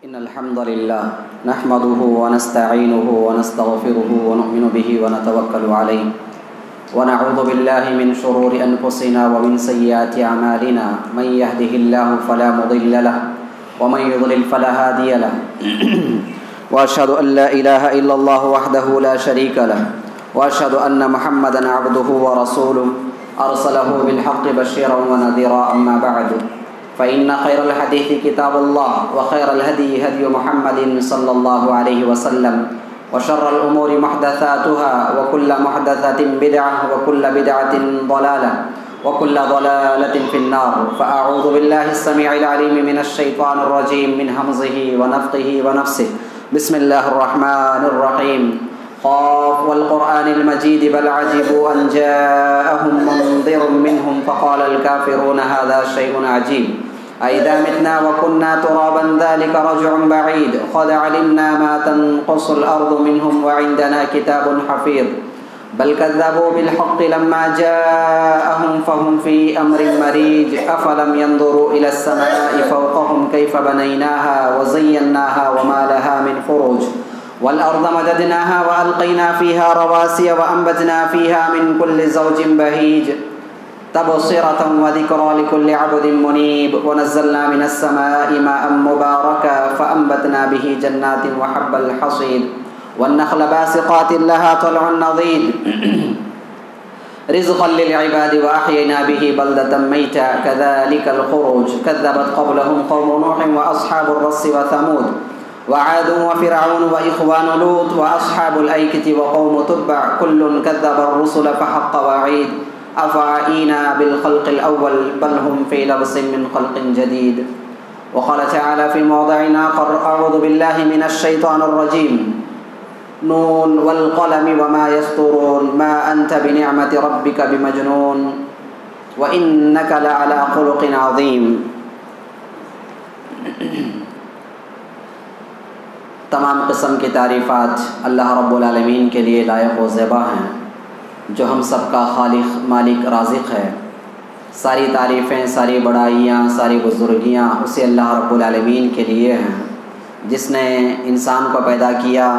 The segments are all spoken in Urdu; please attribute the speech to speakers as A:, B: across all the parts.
A: إن الحمد لله نحمده ونستعينه ونستغفره ونؤمن به ونتوكل عليه ونعوذ بالله من شرور أنفسنا ومن سيئات أعمالنا من يهده الله فلا مضل له ومن يضلل فلا هادي له وأشهد أن لا إله إلا الله وحده لا شريك له وأشهد أن محمدا عبده ورسوله أرسله بالحق بشيرا ونذيرا أما بعد فإن خير الحديث كتاب الله وخير الهدي هدي محمد صلى الله عليه وسلم وشر الأمور محدثاتها وكل محدثة بدعة وكل بدعة ضلالة وكل ضلالة في النار فأعوذ بالله السميع العليم من الشيطان الرجيم من همزه ونفخه ونفسه بسم الله الرحمن الرحيم قاف والقرآن المجيد بل عجبوا أن جاءهم منذر منهم فقال الكافرون هذا شيء عجيب أئذا متنا وكنا ترابا ذلك رجع بعيد قد علمنا ما تنقص الأرض منهم وعندنا كتاب حفيظ بل كذبوا بالحق لما جاءهم فهم في أمر مريج أفلم ينظروا إلى السماء فوقهم كيف بنيناها وزيناها وما لها من فروج والأرض مددناها وألقينا فيها رواسي وأنبتنا فيها من كل زوج بهيج تبصرة وذكرى لكل عبد منيب ونزلنا من السماء ماء مباركا فأنبتنا به جنات وحب الحصيد والنخل باسقات لها طلع نضيد رزقا للعباد وأحيينا به بلدة ميتا كذلك الخروج كذبت قبلهم قوم نوح وأصحاب الرس وثمود وعاد وفرعون وإخوان لوط وأصحاب الأيكة وقوم تبع كل كذب الرسل فحق وعيد أفعينا بالخلق الأول بل هم في لبس من خلق جديد وقال تعالى في موضع آخر أعوذ بالله من الشيطان الرجيم نون والقلم وما يسطرون ما أنت بنعمة ربك بمجنون وإنك لعلى خلق عظيم. تمام قسم کی تعریفات اللہ رب العالمین کے لیے لائق و زیبا ہیں جو ہم سب کا خالق مالک رازق ہے. ساری تعریفیں ساری بڑائیاں ساری بزرگیاں اسی اللہ رب العالمین کے لیے ہیں جس نے انسان کو پیدا کیا.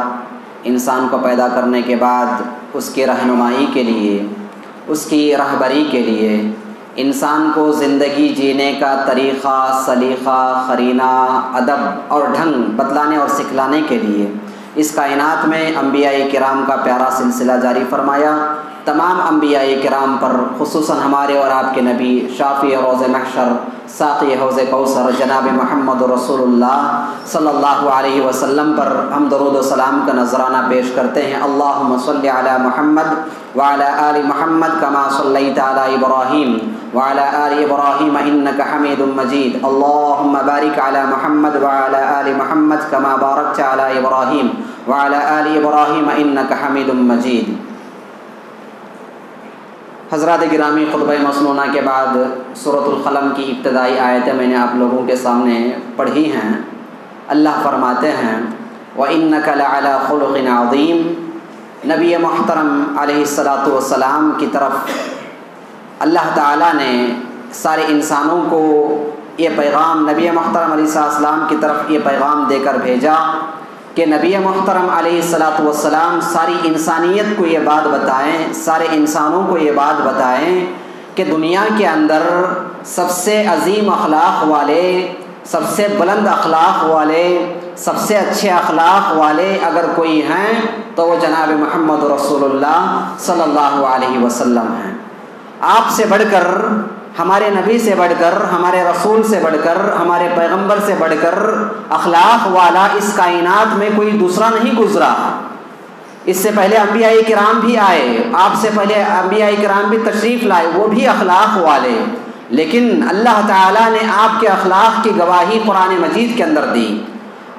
A: انسان کو پیدا کرنے کے بعد اس کی رہنمائی کے لیے اس کی رہبری کے لیے انسان کو زندگی جینے کا طریقہ سلیقہ قرینہ ادب اور ڈھنگ بتلانے اور سکھلانے کے لیے اس کائنات میں انبیاء کرام کا پیارا سلسلہ جاری فرمایا. تمام انبیاء کرام پر خصوصاً ہمارے اور آپ کے نبی شافی روز محشر ساقی حوض کوثر جناب محمد رسول اللہ صلی اللہ علیہ وسلم پر ہم درود و سلام کا نذرانہ پیش کرتے ہیں. اللہم صلی علی محمد وعلی آل محمد کما صلیت علی ابراہیم وعلی آل ابراہیم انک حمید مجید. اللہم بارک علی محمد وعلی آل محمد کما بارکت علی ابراہیم وعلی آل ابراہیم انک حمید مجید. حضرات گرامی، خطبہ مسنونہ کے بعد سورۃ القلم کی ابتدائی آیتیں میں نے آپ لوگوں کے سامنے پڑھی ہیں. اللہ فرماتے ہیں وَإِنَّكَ لَعَلَى خُلُقٍ عَظِيمٍ. نبی محترم علیہ الصلاۃ والسلام کی طرف اللہ تعالیٰ نے سارے انسانوں کو یہ پیغام نبی محترم علیہ السلام کی طرف یہ پیغام دے کر بھیجا کہ نبی محترم علیہ الصلاۃ والسلام ساری انسانیت کو یہ بات بتائیں، سارے انسانوں کو یہ بات بتائیں کہ دنیا کے اندر سب سے عظیم اخلاق والے، سب سے بلند اخلاق والے، سب سے اچھے اخلاق والے اگر کوئی ہیں تو وہ جناب محمد رسول اللہ صلی اللہ علیہ وسلم ہیں. آپ سے بڑھ کر، ہمارے نبی سے بڑھ کر، ہمارے رسول سے بڑھ کر، ہمارے پیغمبر سے بڑھ کر اخلاق والا اس کائنات میں کوئی دوسرا نہیں گزرا. اس سے پہلے انبیاء کرام بھی آئے، آپ سے پہلے انبیاء کرام بھی تشریف لائے، وہ بھی اخلاق والے. لیکن اللہ تعالیٰ نے آپ کے اخلاق کی گواہی قرآن مجید کے اندر دی.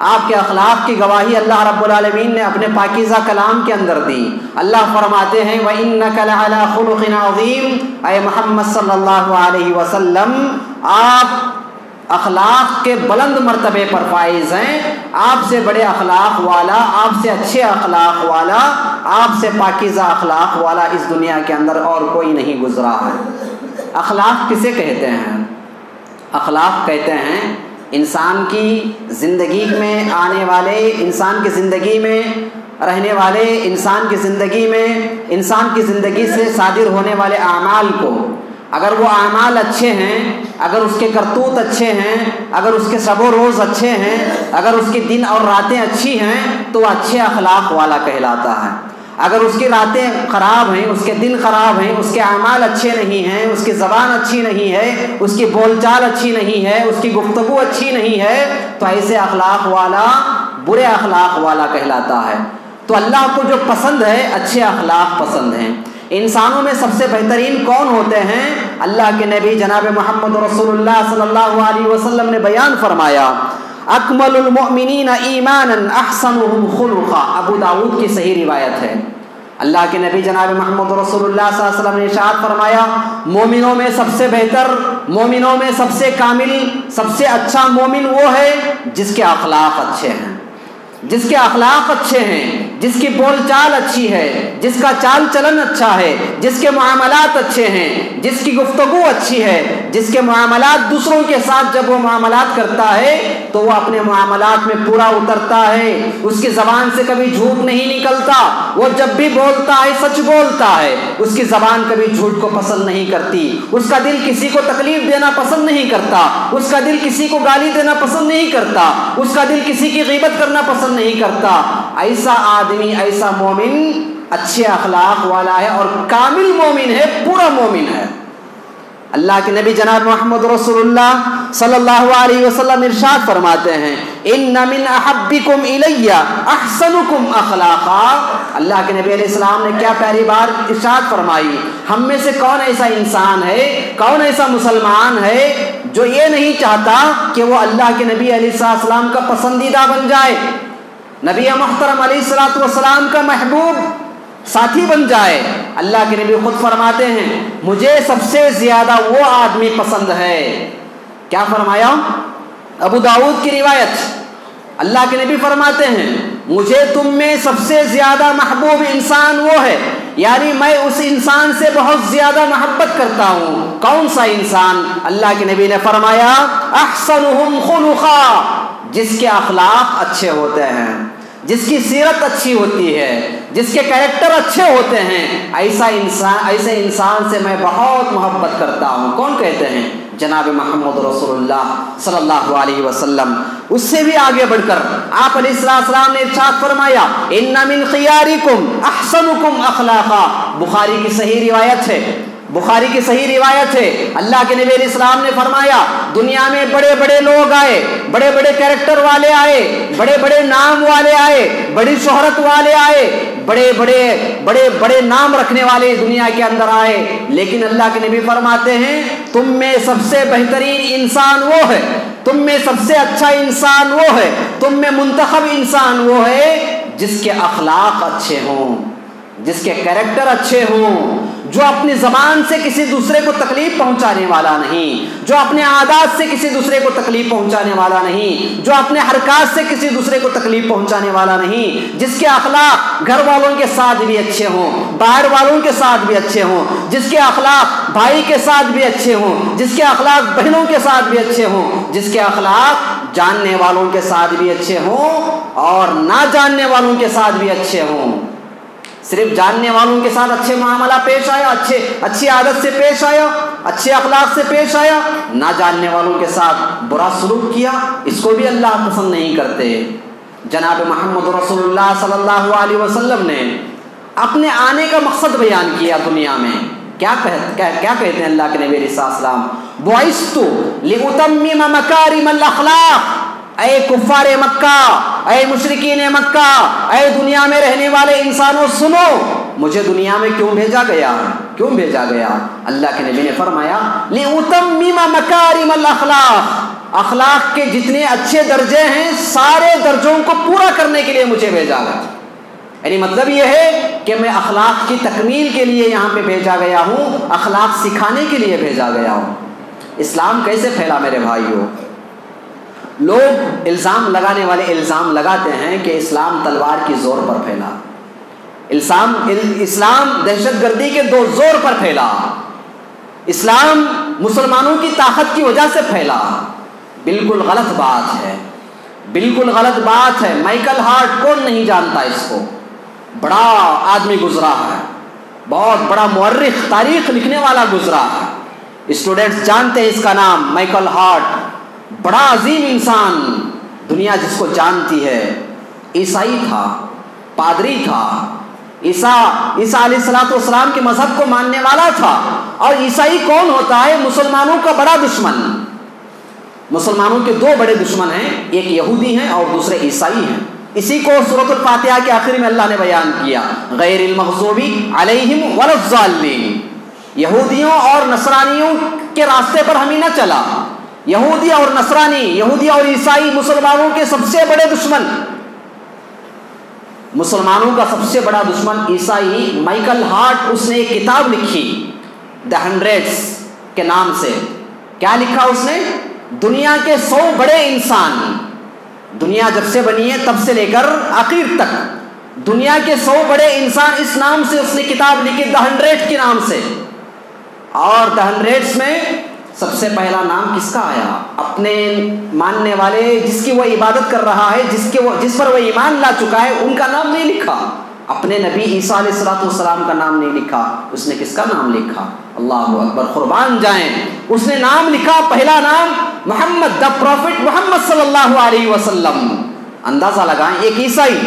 A: آپ کے اخلاق کی گواہی اللہ رب العالمین نے اپنے پاکیزہ کلام کے اندر دی. اللہ فرماتے ہیں وَإِنَّكَ لَعَلَى خُلُقٍ عَظِيمٍ. اے محمد صلی اللہ علیہ وسلم، آپ اخلاق کے بلند مرتبے پر فائز ہیں. آپ سے بڑے اخلاق والا، آپ سے اچھے اخلاق والا، آپ سے پاکیزہ اخلاق والا اس دنیا کے اندر اور کوئی نہیں گزرا ہے. اخلاق کسے کہتے ہیں؟ اخلاق کہتے ہیں انسان کی زندگی میں آنے والے، انسان کی زندگی میں رہنے والے، انسان کی زندگی سے صادر ہونے والے اعمال کو، اگر وہ اعمال اچھے ہیں، اگر اس کے کرتوت اچھے ہیں، اگر اس کے شب و روز اچھے ہیں، اگر اس کے دن اور راتیں اچھی ہیں تو وہ اچھے اخلاق والا کہلاتا ہے۔ اگر اس کی راتیں خراب ہیں، اس کے دن خراب ہیں، اس کے اعمال اچھے نہیں ہیں، اس کی زبان اچھی نہیں ہے، اس کی بول چال اچھی نہیں ہے، اس کی گفتگو اچھی نہیں ہے، تو ایسے اخلاق والا برے اخلاق والا کہلاتا ہے۔ تو اللہ کو جو پسند ہے اچھے اخلاق پسند ہیں۔ انسانوں میں سب سے بہترین کون ہوتے ہیں؟ اللہ کے نبی جناب محمد رسول اللہ صلی اللہ علیہ وسلم نے بیان فرمایا، اکمل المؤمنین ایمانا احسنهم خلقا، ابو داؤد کی صحیح روایت ہے۔ اللہ کے نبی جناب محمد رسول اللہ صلی اللہ علیہ وسلم نے ارشاد فرمایا، مومنوں میں سب سے بہتر، مومنوں میں سب سے کامل، سب سے اچھا مومن وہ ہے جس کے اخلاق اچھے ہیں، جس کے اخلاق اچھے ہیں، جس کی بول چال اچھی ہے، جس کا چال چلن اچھا ہے، جس کے معاملات اچھے ہیں، جس کی گفتگو اچھی ہے، جس کے معاملات دوسروں کے ساتھ جب وہ معاملات کرتا ہے تو وہ اپنے معاملات میں پورا اترتا ہے، اس کی زبان سے کبھی جھوٹ نہیں نکلتا، وہ جب بھی بولتا ہے سچ بولتا ہے، اس کی زبان کبھی جھوٹ کو پسند نہیں کرتی، اس کا دل کسی کو تکلیف دینا پسند نہیں کرتا، اس کا دل کسی کو گالی دینا پسند نہیں کرتا، اس کا دل کسی کی غیبت کرنا پسند نہیں کرتا۔ ایسا آدمی، ایسا مومن اچھے اخلاق والا ہے اور کامل مومن ہے، پورا مومن ہے۔ اللہ کے نبی جناب محمد رسول اللہ صلی اللہ علیہ وسلم ارشاد فرماتے ہیں، ان من احبکم الی احسنکم اخلاقا۔ اللہ کے نبی علیہ السلام نے کیا پہلی بار ارشاد فرمائی، ہم میں سے کون ایسا انسان ہے، کون ایسا مسلمان ہے جو یہ نہیں چاہتا کہ وہ اللہ کے نبی علیہ السلام کا پسندیدہ بن جائے، نبی محترم علیہ الصلوۃ والسلام کا محبوب ساتھی بن جائے۔ اللہ کے نبی خود فرماتے ہیں، مجھے سب سے زیادہ وہ آدمی پسند ہے۔ کیا فرمایا؟ ابو داؤد کی روایت، اللہ کے نبی فرماتے ہیں، مجھے تم میں سب سے زیادہ محبوب انسان وہ ہے، یعنی میں اس انسان سے بہت زیادہ محبت کرتا ہوں۔ کون سا انسان؟ اللہ کے نبی نے فرمایا، احسنہم خلقا، جس کے اخلاق اچھے ہوتے ہیں، جس کی سیرت اچھی ہوتی ہے، جس کے کریکٹر اچھے ہوتے ہیں، ایسے انسان سے میں بہت محبت کرتا ہوں۔ کون کہتے ہیں؟ جناب محمد رسول اللہ صلی اللہ علیہ وسلم۔ اس سے بھی آگے بڑھ کر آپ علیہ السلام نے ارشاد فرمایا، ان من خیارکم احسنکم اخلاقا۔ بخاری کی صحیح روایت ہے، بخاری کی صحیح روایت ہے، اللہ کے نبی علیہ السلام نے فرمایا، دنیا میں بڑے بڑے لوگ آئے، بڑے بڑے کیریکٹر والے آئے، بڑے بڑے نام والے آئے، بڑی شہرت والے آئے، بڑے نام رکھنے والے دنیا کے اندر آئے، لیکن اللہ کے نبی فرماتے ہیں، تم میں سب سے بہترین انسان وہ ہے، تم میں سب سے اچھا انسان وہ ہے، تم میں منتخب انسان وہ ہے جس کے اخلاق اچھے ہوں، جس کے کیریکٹر اچھے ہوں، جو اپنی زبان سے کسی دوسرے کو تکلیف پہنچانے والا نہیں، جو اپنے عادات سے کسی دوسرے کو تکلیف پہنچانے والا نہیں، جو اپنے حرکات سے کسی دوسرے کو تکلیف پہنچانے والا نہیں، جس کے اخلاق گھر والوں کے ساتھ بھی اچھے ہوں، باہر والوں کے ساتھ بھی اچھے ہوں، جس کے اخلاق بھائی کے ساتھ بھی اچھے ہوں، جس کے اخلاق بہنوں کے ساتھ بھی اچھے ہوں، جس کے اخلاق جاننے والوں کے ساتھ بھی اچھے ہوں اور نہ جاننے والوں کے ساتھ بھی اچھے ہوں۔ صرف جاننے والوں کے ساتھ اچھے معاملہ پیش آیا، اچھی عادت سے پیش آیا، اچھے اخلاق سے پیش آیا، نہ جاننے والوں کے ساتھ برا سلوک کیا، اس کو بھی اللہ پسند نہیں کرتے۔ جناب محمد رسول اللہ صلی اللہ علیہ وسلم نے اپنے آنے کا مقصد بیان کیا دنیا میں۔ کیا کہتے ہیں اللہ کے نبی علیہ السلام؟ بعثت لأتمم مکارم الاخلاق۔ اے کفار مکہ، اے مشرکین مکہ، اے دنیا میں رہنے والے انسانوں سنو، مجھے دنیا میں کیوں بھیجا گیا؟ کیوں بھیجا گیا؟ اللہ کے نبی نے فرمایا، لِأُتَمِّمَ مَكَارِمَ الْأَخْلَاقِ، اخلاق کے جتنے اچھے درجے ہیں سارے درجوں کو پورا کرنے کے لیے مجھے بھیجا گیا۔ یعنی مطلب یہ ہے کہ میں اخلاق کی تکمیل کے لیے یہاں پہ بھیجا گیا ہوں، اخلاق سکھانے کے لیے بھیجا گیا ہوں۔ اسلام کیسے پھیلا میرے بھائیوں؟ لوگ الزام لگانے والے الزام لگاتے ہیں کہ اسلام تلوار کی زور پر پھیلا، اسلام دہشت گردی کے دو زور پر پھیلا، اسلام مسلمانوں کی طاقت کی وجہ سے پھیلا۔ بالکل غلط بات ہے، بالکل غلط بات ہے۔ مائیکل ہارٹ کون نہیں جانتا اس کو؟ بڑا آدمی گزرا ہے، بہت بڑا مورخ، تاریخ لکھنے والا گزرا ہے، اسٹوڈنٹس جانتے ہیں اس کا نام مائیکل ہارٹ، بڑا عظیم انسان، دنیا جس کو جانتی ہے۔ عیسائی تھا، پادری تھا، عیسیٰ علیہ السلام کے مذہب کو ماننے والا تھا۔ اور عیسائی کون ہوتا ہے؟ مسلمانوں کا بڑا دشمن۔ مسلمانوں کے دو بڑے دشمن ہیں، ایک یہودی ہیں اور دوسرے عیسائی ہیں۔ اسی کو سورۃ الفاتحہ کے آخر میں اللہ نے بیان کیا، غیر المغضوب علیہم ولا الضالین۔ یہودیوں اور نصرانیوں کے راستے پر ہمیں نہ چلا۔ یہودی اور نصرانی، یہودی اور عیسائی مسلمانوں کے سب سے بڑے دشمن۔ مسلمانوں کا سب سے بڑا دشمن عیسائی۔ مائیکل ہارٹ، اس نے ایک کتاب لکھی دی ہنڈریڈس کے نام سے۔ کیا لکھا اس نے؟ دنیا کے 100 بڑے انسان، دنیا جب سے بنی ہے تب سے لے کر آخر تک دنیا کے 100 بڑے انسان، اس نام سے اس نے کتاب لکھی، دی ہنڈریڈ کے نام سے۔ اور دی ہنڈریڈس میں سب سے پہلا نام کس کا آیا؟ اپنے ماننے والے، جس کی وہ عبادت کر رہا ہے، جس پر وہ ایمان لا چکا ہے، ان کا نام نہیں لکھا۔ اپنے نبی عیسیٰ علیہ السلام کا نام نہیں لکھا۔ اس نے کس کا نام لکھا؟ اللہ اکبر، قربان جائیں، اس نے نام لکھا، پہلا نام محمد، دا پروفٹ محمد صلی اللہ علیہ وسلم۔ اندازہ لگائیں، ایک عیسائی،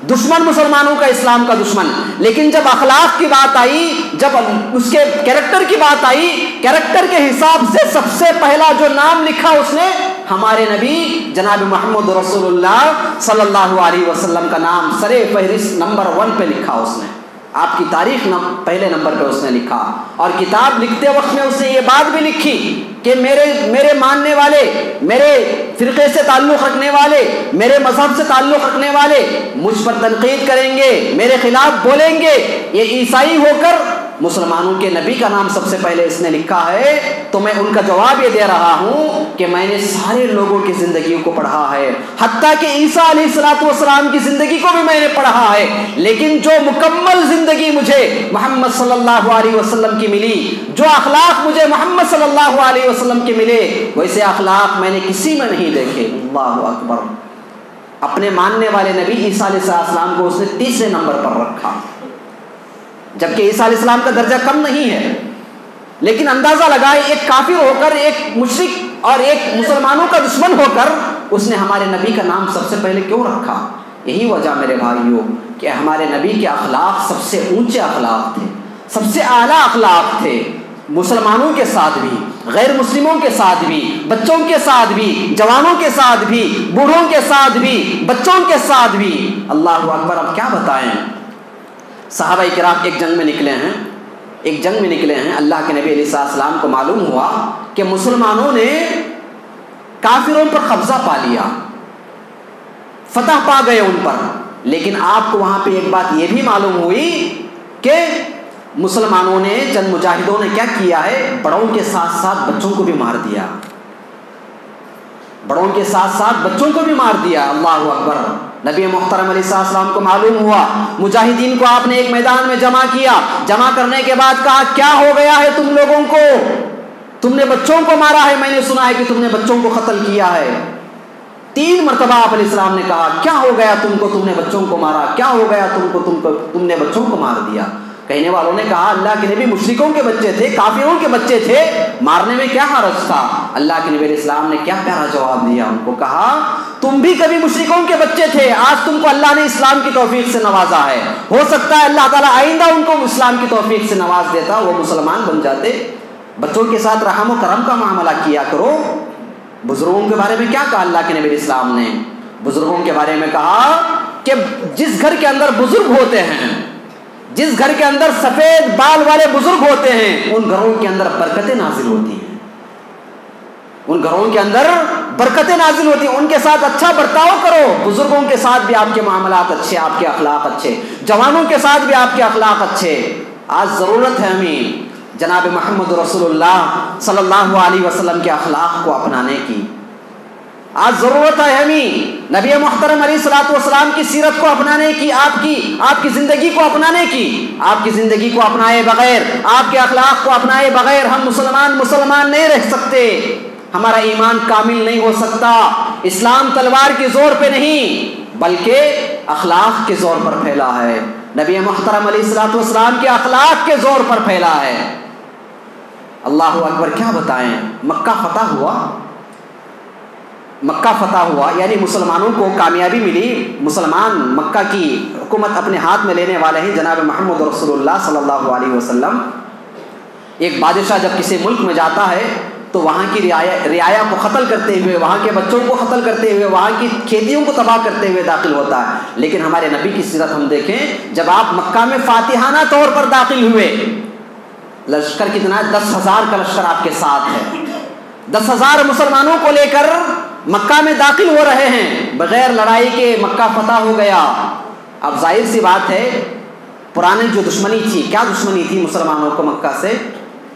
A: دشمن مسلمانوں کا، اسلام کا دشمن، لیکن جب اخلاق کی بات آئی، جب اس کے کیریکٹر کی بات آئی، کیریکٹر کے حساب سے سب سے پہلا جو نام لکھا اس نے، ہمارے نبی جناب محمد رسول اللہ صلی اللہ علیہ وسلم کا نام سرے فہرست نمبر 1 پہ لکھا اس نے۔ آپ کی تاریخ پہلے نمبر پہ اس نے لکھا۔ اور کتاب لکھتے وقت میں اس نے یہ بات بھی لکھی کہ میرے ماننے والے، میرے فرقے سے تعلق رکھنے والے، میرے مذہب سے تعلق رکھنے والے مجھ پر تنقید کریں گے، میرے خلاف بولیں گے، یہ عیسائی ہو کر مسلمانوں کے نبی کا نام سب سے پہلے اس نے لکھا ہے، تو میں ان کا جواب یہ دے رہا ہوں کہ میں نے سارے لوگوں کی زندگیوں کو پڑھا ہے، حتیٰ کہ عیسیٰ علیہ السلام کی زندگی کو بھی میں نے پڑھا ہے، لیکن جو مکمل زندگی مجھے محمد صلی اللہ علیہ وسلم کی ملی، جو اخلاق مجھے محمد صلی اللہ علیہ وسلم کے ملے، ویسے اخلاق میں نے کسی میں نہیں دیکھے۔ اللہ اکبر۔ اپنے ماننے والے نبی عیسیٰ علیہ السلام کو اس نے تیسرے نمبر پر رکھا، جبکہ عیسیٰ علیہ السلام کا درجہ کم نہیں ہے، لیکن اندازہ لگائے، ایک کافر ہو کر، ایک مشرک اور ایک مسلمانوں کا دشمن ہو کر، اس نے ہمارے نبی کا نام سب سے پہلے کیوں رکھا؟ یہی وجہ میرے بھائیوں کہ ہمارے نبی کے اخلاق سب سے اونچے اخلاق تھے، سب سے اعلیٰ اخلاق تھے، مسلمانوں کے ساتھ بھی، غیر مسلموں کے ساتھ بھی، بچوں کے ساتھ بھی، جوانوں کے ساتھ بھی، بوڑھوں کے ساتھ بھی، بچوں کے ساتھ بھی۔ اللہ اکبر۔ اب کیا بتائیں، صحابہ کرام ایک جنگ میں نکلے ہیں، اللہ کے نبی علیہ السلام کو معلوم ہوا کہ مسلمانوں نے کافروں پر قبضہ پا لیا، فتح پا گئے ان پر، لیکن آپ کو وہاں پہ ایک بات یہ بھی معلوم ہوئی کہ مسلمانوں نے، چند مجاہدوں نے کیا کیا ہے، بڑوں کے ساتھ ساتھ بچوں کو بھی مار دیا، بڑوں کے ساتھ ساتھ بچوں کو بھی مار دیا۔ اللہ اکبر۔ نبی محترم علیہ السلام کو معلوم ہوا، مجاہدین کو آپ نے ایک میدان میں جمع کیا، جمع کرنے کے بعد کہا کیا ہو گیا ہے تم لوگوں کو، تم نے بچوں کو مارا ہے، میں نے سنا ہے کہ تم نے بچوں کو قتل کیا ہے۔ 3 مرتبہ آپ علیہ السلام نے کہا کیا ہو گیا تم کو، تم نے بچوں کو مارا، کیا ہو گیا تم نے بچوں کو مار دیا۔ کہنے والوں نے کہا اللہ کے نبی مشرکوں کے بچے تھے، کافروں کے بچے تھے، مارنے میں کیا حرج تھا۔ اللہ کے نبی علیہ السلام نے کیا پیارا جواب دیا، ان کو کہا تم بھی کبھی مشرکوں کے بچے تھے، آج تم کو اللہ نے اسلام کی توفیق سے نوازا ہے، ہو سکتا ہے اللہ تعالیٰ آئندہ ان کو اسلام کی توفیق سے نواز دیتا، وہ مسلمان بن جاتے۔ بچوں کے ساتھ رحم و کرم کا معاملہ کیا کرو۔ بزرگوں کے بارے میں کیا کہا اللہ کے نبی علیہ السلام نے؟ بزرگوں کے بارے میں کہا کہ جس گھر کے اندر بزرگ ہوتے ہیں، جس گھر کے اندر سفید بال والے بزرگ ہوتے ہیں، ان گھروں کے اندر برکتیں نازل ہوتی ہیں، ان گھروں کے اندر برکتیں نازل ہوتی ہیں، ان کے ساتھ اچھا برتاؤ کرو۔ بزرگوں کے ساتھ بھی آپ کے معاملات اچھے، آپ کے اخلاق اچھے، جوانوں کے ساتھ بھی آپ کے اخلاق اچھے۔ آج ضرورت ہے ہمیں جناب محمد رسول اللہ صلی اللہ علیہ وسلم کے اخلاق کو اپنانے کی، آج ضرورت ہے ہمیں نبی محترم علیہ السلام کی سیرت کو اپنانے کی، آپ کی زندگی کو اپنانے کی۔ آپ کی زندگی کو اپنائے بغیر، آپ کے اخلاق کو اپنائے بغیر ہم مسلمان نہیں رہ سکتے، ہمارا ایمان کامل نہیں ہو سکتا۔ اسلام تلوار کے زور پہ نہیں بلکہ اخلاق کے زور پر پھیلا ہے۔ نبی محترم علیہ الصلوۃ والسلام کے اخلاق کے زور پر پھیلا ہے۔ اللہ اکبر، کیا بتائیں، مکہ فتح ہوا یعنی مسلمانوں کو کامیابی ملی۔ مسلمان مکہ کی حکومت اپنے ہاتھ میں لینے والے ہیں جناب محمد رسول اللہ صلی اللہ علیہ وسلم۔ ایک بادشاہ جب کسی ملک میں جاتا ہے تو وہاں کی رعایا کو قتل کرتے ہوئے، وہاں کے بچوں کو قتل کرتے ہوئے، وہاں کی کھیتیوں کو تباہ کرتے ہوئے داخل ہوتا ہے۔ لیکن ہمارے نبی کی سیرت ہم دیکھیں، جب آپ مکہ میں فاتحانہ طور پر داخل ہوئے، لشکر کتنا؟ 10,000 کا لشکر آپ کے ساتھ ہے۔ 10,000 مسلمانوں کو لے کر مکہ میں داخل ہو رہے ہیں، بغیر لڑائی کے مکہ فتح ہو گیا۔ اب ظاہر سی بات ہے، پرانی جو دشمنی تھی، کیا دشمنی تھی مسلمانوں کو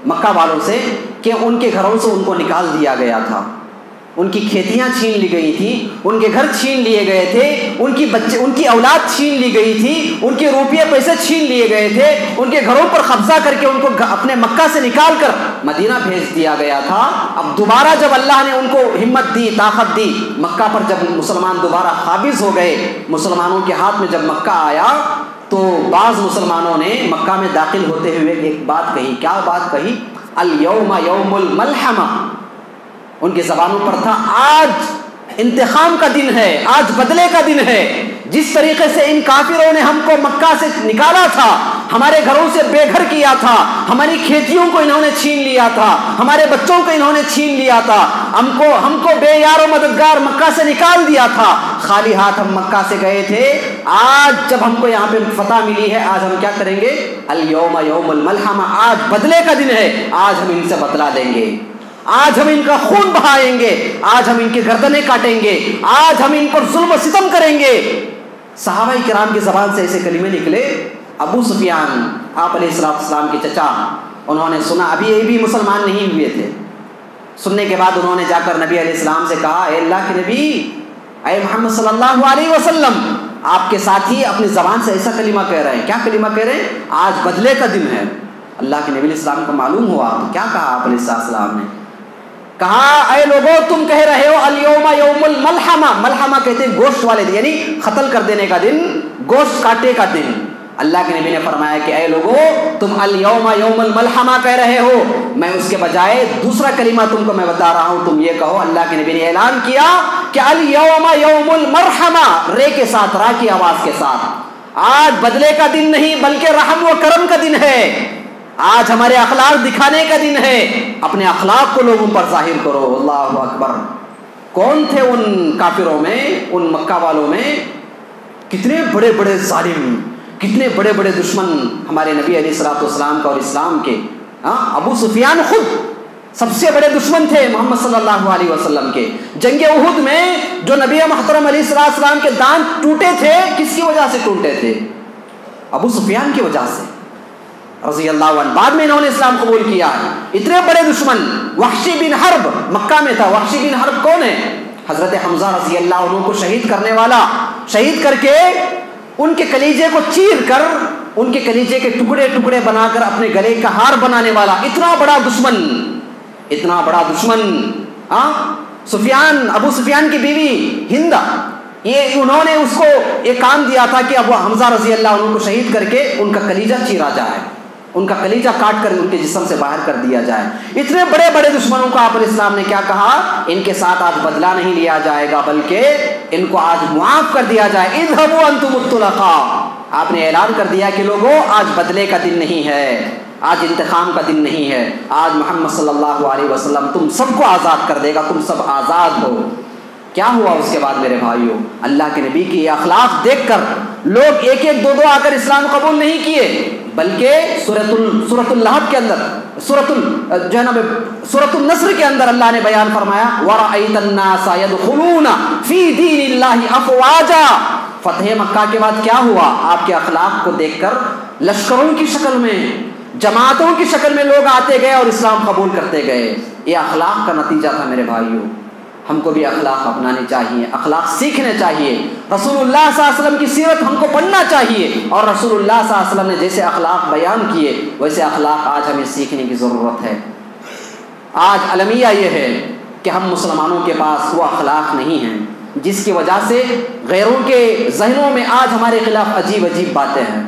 A: مکہ والوں سے، کہ ان کے گھروں سے ان کو نکال دیا گیا تھا، ان کی کھیتیاں چھین لی گئی تھی، ان کے گھر چھین لیے گئے تھے، ان کی اولاد چھین لی گئی تھی، ان کے روپیے پیسے چھین لیے گئے تھے، ان کے گھروں پر قبضہ کر کے ان کو اپنے مکہ سے نکال کر مدینہ بھیج دیا گیا تھا۔ اب دوبارہ جب اللہ نے ان کو ہمت دی، طاقت دی، مکہ پر جب مسلمان دوبارہ قابض ہو گئے، مسلمانوں کے ہاتھ میں جب مکہ آیا تو بعض مسلمانوں نے مکہ میں داخل ہوتے ہوئے ایک بات کہی۔ کیا بات کہی؟ الیوم یوم الملحمہ۔ ان کی زبانوں پر تھا، آج انتقام کا دن ہے، آج بدلے کا دن ہے۔ جس طریقے سے ان کافروں نے ہم کو مکہ سے نکالا تھا، ہمارے گھروں سے بے گھر کیا تھا، ہماری کھیتیوں کو انہوں نے چھین لیا تھا، ہمارے بچوں کو انہوں نے چھین لیا تھا، ہم کو بے یار و مددگار مکہ سے نکال دیا تھا، خالی ہاتھ ہم مکہ سے گئے تھے۔ آج جب ہم کو یہاں پہ فتح ملی ہے، آج ہم کیا کریں گے؟ الیوم یوم الملحمہ، آج بدلے کا دن ہے، آج ہم ان سے بدلا دیں گے، آج ہم ان کا خون بہائیں گے، آج ہم ان کی گردنیں کاٹیں گے، آج ہم ان پر ظلم و ستم کریں گے۔ صحابہ کرام کی زبان سے ایسے کلمے نکلے۔ ابو سفیان، آپ علیہ السلام کے چچا، انہوں نے سنا، ابھی یہ بھی مسلمان نہیں ہوئے تھے۔ سننے کے بعد انہوں نے جا کر نبی علیہ السلام سے کہا، اے اللہ کے نبی، اے محمد صلی اللہ علیہ وسلم، آپ کے ساتھی اپنی زبان سے ایسا کلمہ کہہ رہے ہیں۔ کیا کلمہ کہہ رہے ہیں؟ آج بدلے کا دن ہے۔ اللہ کے نبی علیہ السلام کو معلوم ہوا تو کیا کہا آپ علیہ السلام نے؟ کہا، اے لوگو، تم کہہ رہے ہو الیوم یوم الملحمہ۔ ملحمہ کہتے ہیں گوشت والے دن، یعنی قتل کر دینے کا دن، گوشت کاٹے کا دن۔ اللہ کے نبی نے فرمایا کہ اے لوگو، تم الیوم یوم الملحمہ کہہ رہے ہو، میں اس کے بجائے دوسرا کلمہ تم کو میں بتا رہا ہوں، تم یہ کہو۔ اللہ کے نبی نے اعلان کیا کہ الیوم یوم المرحمہ، رے کے ساتھ، را کی آواز کے ساتھ، آج بدلے کا دن نہیں بلکہ رحم و کرم کا دن ہے، آج ہمارے اخلاق دکھانے کا دن ہے، اپنے اخلاق کو لوگوں پر ظاہر کرو۔ اللہ اکبر۔ کون تھے ان کافروں میں، ان مکہ والوں میں؟ کتنے بڑے بڑے ظالم، کتنے بڑے بڑے دشمن ہمارے نبی علیہ الصلوۃ والسلام کا اور اسلام کے۔ ابو سفیان خود سب سے بڑے دشمن تھے محمد صلی اللہ علیہ وسلم کے۔ جنگ احد میں جو نبی محترم علیہ السلام کے دانت ٹوٹے تھے، کس کی وجہ سے ٹوٹے تھے؟ ابو سفیان کی وجہ سے رضی اللہ عنہ۔ بعد میں انہوں نے اسلام قبول کیا۔ اتنے بڑے دشمن، وحشی بن حرب مکہ میں تھا۔ وحشی بن حرب کون ہے؟ حضرت حمزہ رضی اللہ عنہ کو شہید کرنے والا، شہید کر کے ان کے کلیجے کو چیر کر، ان کے کلیجے کے ٹکڑے ٹکڑے بنا کر اپنے گلے کا ہار بنانے والا اتنا بڑا دشمن، اتنا بڑا دشمن۔ سفیان، ابو سفیان کی بیوی ہند، یہ انہوں نے اس کو ایک کام دیا تھا کہ ابو حمزہ رضی اللہ عنہ کو شہید کر کے ان کا کلیجہ چیرا جائے، ان کا کلیجہ کاٹ کر ان کے جسم سے باہر کر دیا جائے۔ اتنے بڑے بڑے دشمنوں کو آپ علیہ السلام نے کیا کہا؟ ان کے ساتھ آج بدلہ نہیں لیا جائے گا بلکہ ان کو آج معاف کر دیا جائے۔ اذهبوا انتم الطلقاء، آپ نے اعلان کر دیا کہ لوگوں، آج بدلے کا دن نہیں ہے، آج انتقام کا دن نہیں ہے، آج محمد صلی اللہ علیہ وسلم تم سب کو آزاد کر دے گا، تم سب آزاد ہو۔ کیا ہوا اس کے بعد میرے بھائیوں؟ اللہ کے نبی کی یہ اخلاق دیکھ کر لوگ ایک ایک دو دو آ کر اسلام قبول نہیں کیے، بلکہ سورۃ اللہب کے اندر، سورۃ النصر کے اندر اللہ نے بیان فرمایا، وَرَأَيْتَ النَّاسَ يَدْخُلُونَ فِي دِينِ اللَّهِ أَفْوَاجًا۔ فتح مکہ کے بعد کیا ہوا؟ آپ کے اخلاق کو دیکھ کر لشکروں کی شکل میں، جماعتوں کی شکل میں لوگ آتے گئے اور اسلام قبول کرتے گئے۔ یہ اخلاق کا نتیجہ تھا میرے بھائیوں۔ ہم کو بھی اخلاق اپنانے چاہیے، اخلاق سیکھنے چاہیے، رسول اللہ صلی اللہ علیہ وسلم کی سیرت ہم کو پڑھنا چاہیے، اور رسول اللہ صلی اللہ علیہ وسلم نے جیسے اخلاق بیان کیے ویسے اخلاق آج ہمیں سیکھنے کی ضرورت ہے۔ آج المیہ یہ ہے کہ ہم مسلمانوں کے پاس وہ اخلاق نہیں ہیں جس کی وجہ سے غیروں کے ذہنوں میں آج ہمارے خلاف عجیب عجیب باتیں ہیں.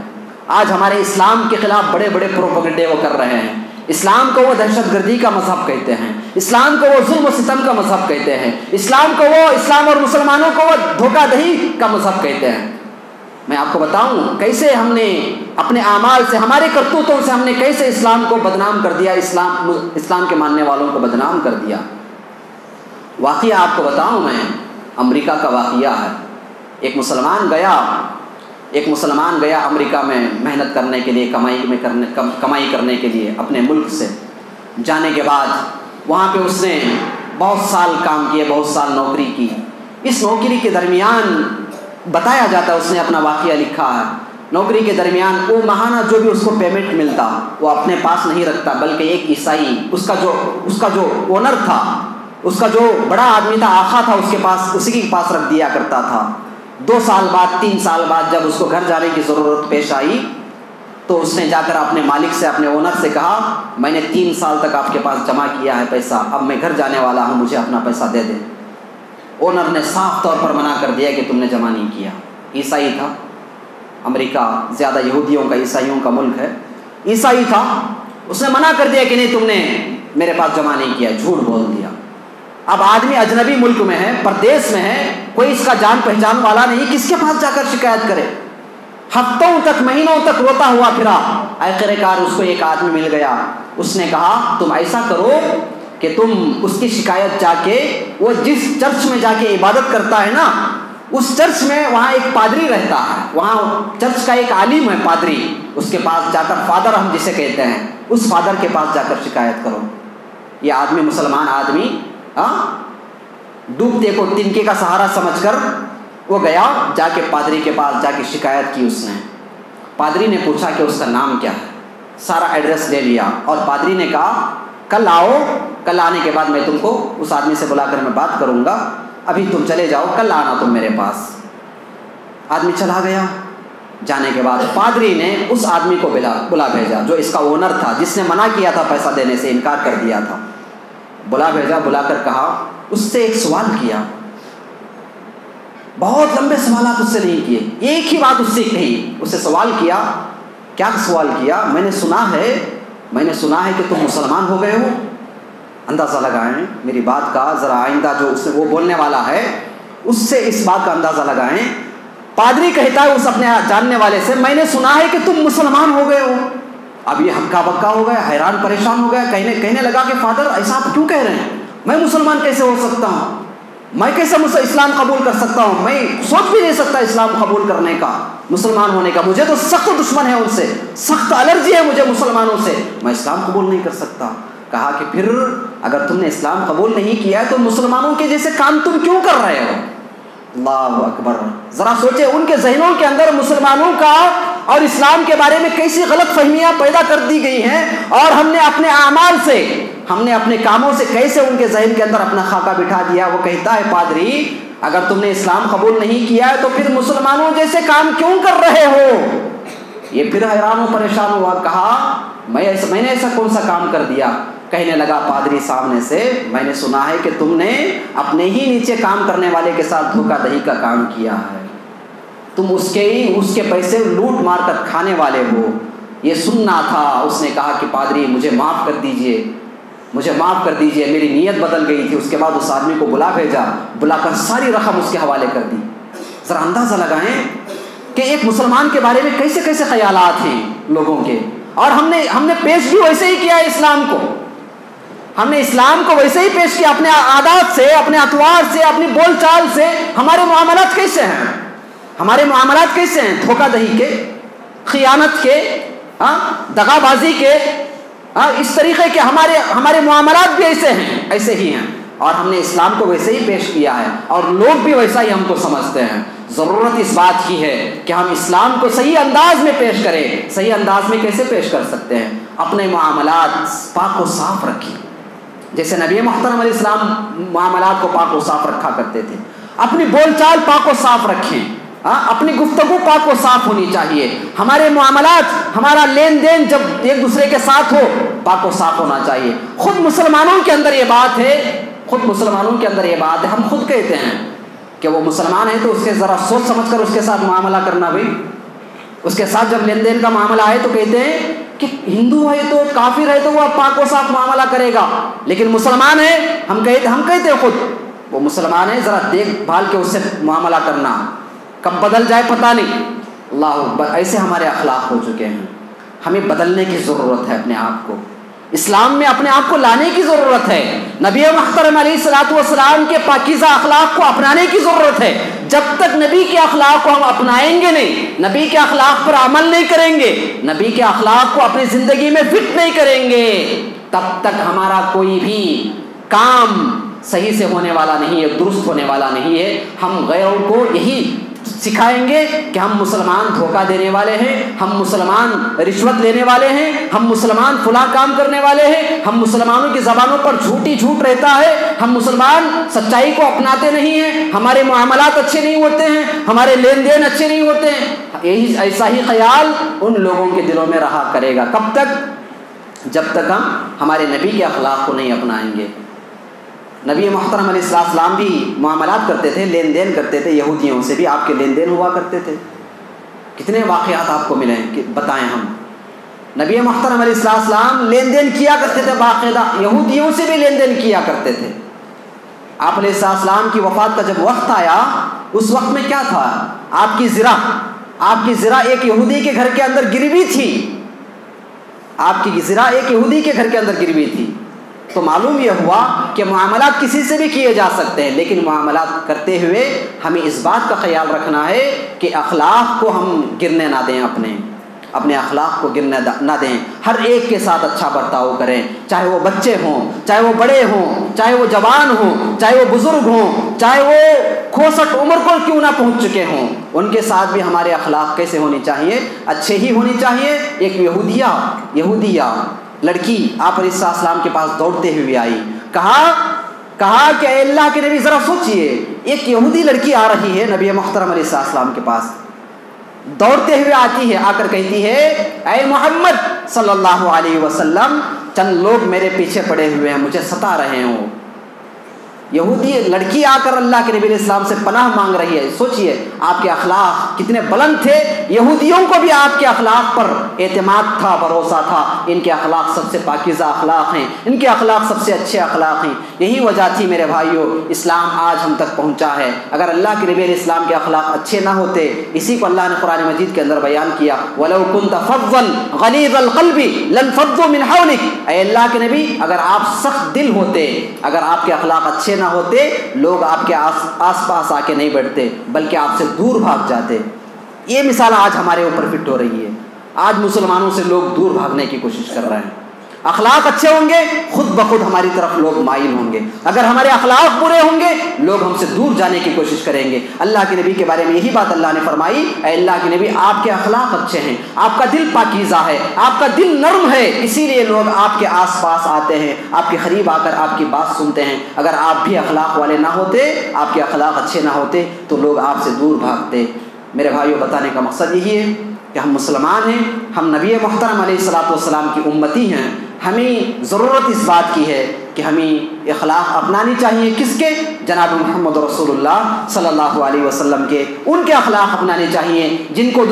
A: آج ہمارے اسلام کے خلاف بڑے بڑے پروپیگنڈے وہ کر رہے ہیں. اسلام کو وہ دہشت گردی کا مذہب کہتے ہیں, اسلام کو وہ ظلم و ستم کا مذہب کہتے ہیں, اسلام اور مسلمانوں کو وہ دھوکہ دہی کا مذہب کہتے ہیں. میں آپ کو بتاؤں کیسے ہم نے اپنے اعمال سے, ہمارے کرتوتوں سے ہم نے کیسے اسلام کو بدنام کر دیا, اسلام کے ماننے والوں کو بدنام کر دیا. واقعہ آپ کو بتاؤں میں, امریکہ کا واقعہ ہے. ایک مسلمان گیا امریکہ میں محنت کرنے کے لیے, کمائی کرنے کے لیے اپنے ملک سے. جانے کے بعد وہاں پہ اس نے بہت سال کام کیے, بہت سال نوکری کی. اس نوکری کے درمیان بتایا جاتا ہے, اس نے اپنا واقعہ لکھا ہے, نوکری کے درمیان وہ ماہانہ جو بھی اس کو پیمنٹ ملتا وہ اپنے پاس نہیں رکھتا, بلکہ ایک عیسائی اس کا جو اونر تھا, اس کا جو بڑا آدمی تھا, آقا تھا, اسی کے پاس رکھ دیا کرتا تھا. 2 سال بعد 3 سال بعد جب اس کو گھر جانے کی ضرورت پیش آئی تو اس نے جا کر اپنے مالک سے, اپنے اونر سے کہا, میں نے 3 سال تک آپ کے پاس جمع کیا ہے پیسہ, اب میں گھر جانے والا ہوں, مجھے اپنا پیسہ دے دیں. اونر نے صاف طور پر منع کر دیا کہ تم نے جمع نہیں کیا. عیسائی تھا, امریکہ زیادہ یہودیوں کا, عیسائیوں کا ملک ہے, عیسائی تھا. اس نے منع کر دیا کہ نہیں تم نے میرے پاس جمع نہیں کیا, جھوٹ بول دیا. اب آدمی اجنبی ملک میں ہے, پردیس میں ہے, کوئی اس کا جان پہچان والا نہیں, کس کے پاس جا کر شکایت کرے. ہفتوں تک, مہینوں تک روتا ہوا پھرا. آخر کار اس کو ایک آدمی مل گیا. اس نے کہا تم ایسا کرو کہ تم اس کی شکایت جا کے, وہ جس چرچ میں جا کے عبادت کرتا ہے نا, اس چرچ میں وہاں ایک پادری رہتا ہے, وہاں چرچ کا ایک عالم ہے پادری, اس کے پاس جا کر, فادر ہم جسے کہتے ہیں, اس فادر کے پاس جا کر شکایت کرو. یہ آدمی, مسلمان آدمی, ڈوبتے کو تنکے کا سہارا سمجھ کر وہ گیا, جا کے پادری کے پاس جا کے شکایت کی اس نے. پادری نے پوچھا کہ اس کا نام کیا ہے, سارا ایڈریس لے لیا, اور پادری نے کہا کل آؤ, کل آنے کے بعد میں تم کو اس آدمی سے بلا کر میں بات کروں گا, ابھی تم چلے جاؤ, کل آنا تم میرے پاس. آدمی چلا گیا. جانے کے بعد پادری نے اس آدمی کو بلا بھیجا جو اس کا اونر تھا, جس نے منع کیا تھا پیسہ دینے سے, انکار کر دیا تھا. بلا بھیجا, بلا کر کہا, اس سے ایک سوال کیا, بہت لمبے سوالات اس سے نہیں کیے, ایک ہی بات اس سے کہی. اس سے سوال کیا, کیا سوال کیا, میں نے سنا ہے کہ تم مسلمان ہو گئے ہو. اندازہ لگائیں میری بات کا, ذرا آئندہ جو وہ بولنے والا ہے اس سے اس بات کا اندازہ لگائیں. پادری کہتا ہے اس اپنے جاننے والے سے, میں نے سنا ہے کہ تم مسلمان ہو گئے ہو. اب یہ ہکا بکا ہو گیا, حیران پریشان ہو گیا, کہنے لگا کہ فادر ایسا آپ کیوں کہہ رہے ہیں, میں مسلمان کیسے ہو سکتا ہوں, میں کیسے اسلام قبول کر سکتا ہوں, میں سوچ بھی نہیں سکتا اسلام قبول کرنے کا, مسلمان ہونے کا. مجھے تو سخت دشمن ہے ان سے, سخت الرجی ہے مجھے مسلمانوں سے, میں اسلام قبول نہیں کر سکتا. کہا کہ پھر اگر تم نے اسلام قبول نہیں کیا ہے تو مسلمانوں کے جیسے کام تم کیوں کر رہے ہو. اللہ اکبر. ذرا سوچے ان کے ذہنوں کے اندر مسلمانوں کا اور اسلام کے بارے میں کیسی غلط فہمیاں پیدا کر دی گئی ہیں, اور ہم نے اپنے اعمال سے, ہم نے اپنے کاموں سے کیسے ان کے ذہن کے اندر اپنا خاکہ بٹھا دیا. وہ کہتا ہے پادری, اگر تم نے اسلام قبول نہیں کیا ہے تو پھر مسلمانوں جیسے کام کیوں کر رہے ہو. یہ پھر حیران و پریشان ہوا, کہا میں نے ایسا کون سا کام کر دیا. کہنے لگا پادری سامنے سے, میں نے سنا ہے کہ تم نے اپنے ہی نیچے کام کرنے والے کے ساتھ دھوکہ دہی کا کام کیا ہے, تم اس کے پیسے لوٹ مار کر کھانے والے ہو. یہ سننا تھا. اس نے کہا کہ پادری مجھے معاف کر دیجئے, میری نیت بدل گئی تھی. اس کے بعد اس آدمی کو بلا بھیجا, بلا کر ساری رقم اس کے حوالے کر دی. ذرا اندازہ لگائیں کہ ایک مسلمان کے بارے میں کیسے کیسے خیالات ہیں لوگوں کے. اور ہم نے پیش بھی ویسے ہی کیا ہے اسلام کو, ہم نے اسلام کو ویسے ہی پیش کیا, اپنے عادات سے, اپنے اطوار سے, اپنی بول چال سے. ہمارے معاملات کیسے ہیں, دھوکہ دہی کے, خیانت کے, دغا بازی کے, اس طریقے کے ہمارے معاملات بھی ایسے ہی ہیں. اور ہم نے اسلام کو ویسے ہی پیش کیا ہے, اور لوگ بھی ویسا ہی ہم کو سمجھتے ہیں. ضرورت اس بات کی ہے کہ ہم اسلام کو صحیح انداز میں پیش کریں. صحیح انداز میں کیسے پیش کر سکتے ہیں؟ اپنے معاملات پاک و صاف رکھیں, جیسے نبی محترم علیہ السلام معاملات کو پاک و صاف رکھا کرتے تھے. اپنی بول چال پاک و صاف رکھیں, اپنی گفتگو پاک و صاف ہونی چاہیے. ہمارے معاملات, ہمارا لین دین جب ایک دوسرے کے ساتھ ہو, پاک و صاف ہونا چاہیے. خود مسلمانوں کے اندر یہ بات ہے خود مسلمانوں کے اندر یہ بات ہے، ہم خود کہتے ہیں کہ وہ مسلمان ہے تو اس کے ذرا سوچ سمجھ کر اس کے ساتھ معاملہ کرنا بھائی. اس کے ساتھ جب لین دین کا معاملہ آئے تو کہتے ہیں کہ ہندو ہے تو کافر ہے تو وہ پاک و صاف معاملہ کرے گا، لیکن مسلمان ہے ہم کہتے ہیں خود وہ مسلمان ہے، ذرا دیکھ بھال کے اس سے معاملہ کرنا، کب بدل جائے پتہ نہیں. اللہ اکبر، ایسے ہمارے اخلاق ہو چکے ہیں. ہمیں بدلنے کی ضرورت ہے اپنے آپ کو، اسلام میں اپنے آپ کو لانے کی ضرورت ہے. نبی محترم علیہ الصلوۃ والسلام کے پاکیزہ اخلاق کو اپنانے کی ضرورت ہے. جب تک نبی کے اخلاق کو ہم اپنائیں گے نہیں، نبی کے اخلاق پر عمل نہیں کریں گے، نبی کے اخلاق کو اپنی زندگی میں فٹ نہیں کریں گے، تب تک ہمارا کوئی بھی کام صحیح سے ہونے والا نہیں ہے، درست ہونے والا نہیں ہے. ہم غیروں کو یہی سکھائیں گے کہ ہم مسلمان دھوکہ دینے والے ہیں، ہم مسلمان رشوت لینے والے ہیں، ہم مسلمان فلاں کام کرنے والے ہیں، ہم مسلمانوں کی زبانوں پر جھوٹ رہتا ہے، ہم مسلمان سچائی کو اپناتے نہیں ہیں، ہمارے معاملات اچھے نہیں ہوتے ہیں، ہمارے لین دین اچھے نہیں ہوتے ہیں. یہی ایسا ہی خیال ان لوگوں کے دلوں میں رہا کرے گا. کب تک؟ جب تک ہم ہمارے نبی کے اخلاق کو نہیں اپنائیں گے. نبی محترم علیہ السلام بھی معاملات کرتے تھے، لین دین کرتے تھے، یہودیوں سے بھی آپ کے لین دین ہوا کرتے تھے. کتنے واقعات آپ کو ملے ہیں کہ بتائیں ہم. نبی محترم علیہ السلام لین دین کیا کرتے تھے، باقاعدہ یہودیوں سے بھی لین دین کیا کرتے تھے. آپ علیہ السلام کی وفات کا جب وقت آیا، اس وقت میں کیا تھا؟ آپ کی زرہ ایک یہودی کے گھر کے اندر گری ہوئی تھی. آپ کی زرہ ایک یہودی کے گھر کے اندر گری ہوئی تھی. تو معلوم یہ ہوا کہ معاملات کسی سے بھی کیے جا سکتے ہیں، لیکن معاملات کرتے ہوئے ہمیں اس بات کا خیال رکھنا ہے کہ اخلاق کو ہم گرنے نہ دیں، اپنے اخلاق کو گرنے نہ دیں. ہر ایک کے ساتھ اچھا برتاؤ کریں، چاہے وہ بچے ہوں، چاہے وہ بڑے ہوں، چاہے وہ جوان ہوں، چاہے وہ بزرگ ہوں، چاہے وہ 65 عمر کو کیوں نہ پہنچ چکے ہوں. ان کے ساتھ بھی ہمارے اخلاق کیسے ہونے چاہیے؟ اچھے ہی ہونی چاہیے. ایک یہودیہ لڑکی آپ علیہ السلام کے پاس دوڑتے ہوئے آئی، کہا کہ اے اللہ کے نبی ذرا سوچئے، ایک یہودی لڑکی آ رہی ہے نبی محترم علیہ السلام کے پاس، دوڑتے ہوئے آتی ہے، آ کر کہتی ہے اے محمد صلی اللہ علیہ وسلم، چند لوگ میرے پیچھے پڑے ہوئے ہیں، مجھے ستا رہے ہوں. یہودی لڑکی آ کر اللہ کے نبی علیہ السلام سے پناہ مانگ رہی ہے. سوچئے آپ کے اخلاق کتنے بلند تھے. یہودیوں کو بھی آپ کے اخلاق پر اعتماد تھا، بھروسہ تھا. ان کے اخلاق سب سے پاکیزہ اخلاق ہیں، ان کے اخلاق سب سے اچھے اخلاق ہیں. یہی وجہ تھی میرے بھائیوں، اسلام آج ہم تک پہنچا ہے. اگر اللہ کے نبی علیہ السلام کے اخلاق اچھے نہ ہوتے، اسی کو اللہ نے قرآن مجید کے اندر بیان کیا، وَلَوْ كُنْتَ فَظًّا غَلِيظَ الْقَلْبِ لَانفَضُّوا مِنْ حَوْلِكَ. اے اللہ کے نبی، اگر آپ سخت دل ہوتے، اگر آپ کے اخلاق اچھے نہ ہوتے، لوگ آپ کے آس پاس آ کے نہیں بیٹھتے بلکہ آپ سے دور بھاگ جاتے. یہ مثال آج ہمارے اوپر فٹ ہو رہی ہے. آج مسلمانوں سے لوگ دور بھاگنے کی کوشش کر رہے ہیں. اخلاق اچھے ہوں گے، خود بخود ہماری طرف لوگ مائل ہوں گے. اگر ہمارے اخلاق برے ہوں گے، لوگ ہم سے دور جانے کی کوشش کریں گے. اللہ کے نبی کے بارے میں یہی بات اللہ نے فرمائی، اے اللہ کے نبی آپ کے اخلاق اچھے ہیں، آپ کا دل پاکیزہ ہے، آپ کا دل نرم ہے، اسی لیے لوگ آپ کے آس پاس آتے ہیں، آپ کے قریب آ کر آپ کی بات سنتے ہیں. اگر آپ بھی اخلاق والے نہ ہوتے، آپ کے اخلاق اچھے نہ ہوتے، تو لوگ آپ سے دور بھاگتے. میرے بھائیوں، بتانے کا مقصد یہی ہے کہ ہم مسلمان ہیں، ہم نبی محترم علیہ الصلوۃ والسلام کی امتی ہیں. ہمیں ضرورت اس بات کی ہے کہ ہمیں اخلاق اپنانی چاہیے. کس کے؟ جناب محمد رسول اللہ صلی اللہ علیہ وسلم کے. ان کے اخلاق اپنانے چاہیے جن کو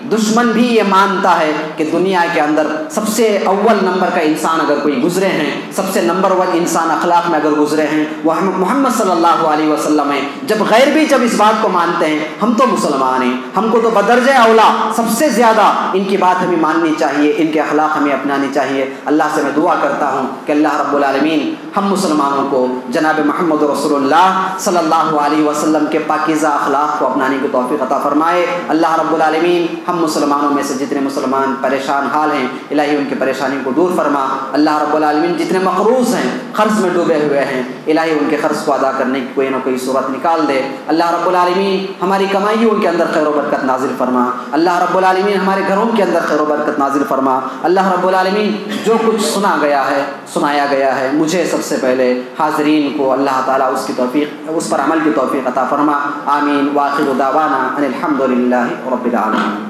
A: دشمن بھی یہ مانتا ہے کہ دنیا کے اندر سب سے اول نمبر کا انسان اگر کوئی گزرے ہیں، سب سے نمبر 1 انسان اخلاق میں اگر گزرے ہیں، وہ محمد صلی اللہ علیہ وسلم ہیں. جب غیر بھی جب اس بات کو مانتے ہیں، ہم تو مسلمان ہیں، ہم کو تو بدرجہ اولا سب سے زیادہ ان کی بات ہمیں ماننی چاہیے، ان کے اخلاق ہمیں اپنانی چاہیے. اللہ سے میں دعا کرتا ہوں کہ اللہ رب العالمین ہم مسلمانوں کو جناب محمد رسول اللہ صلی اللہ علیہ وسلم کے پاکیزہ اخلاق کو اپنانے کی توفیق عطا فرمائے. اللہ رب العالمین ہم مسلمانوں میں سے جتنے مسلمان پریشان حال ہیں، الہی ان کی پریشانی کو دور فرما. اللہ رب العالمین جتنے مقروض ہیں، قرض میں ڈوبے ہوئے ہیں، الہی ان کے قرض کو ادا کرنے کی کوئی نہ کوئی صورت نکال دے. اللہ رب العالمین ہماری کمائیوں کے اندر خیر و برکت نازل فرما. اللہ رب العالمین ہمارے گھروں کے اندر خیر و برکت نازل فرما. اللہ رب العالمین جو کچھ سنایا گیا ہے مجھے سب سے پہلے حاضرین کو اللہ تعالیٰ اس پر عمل کی توفیق عطا فرما. آمین. وآخر دعوانا ان الحمد للہ رب العالمین.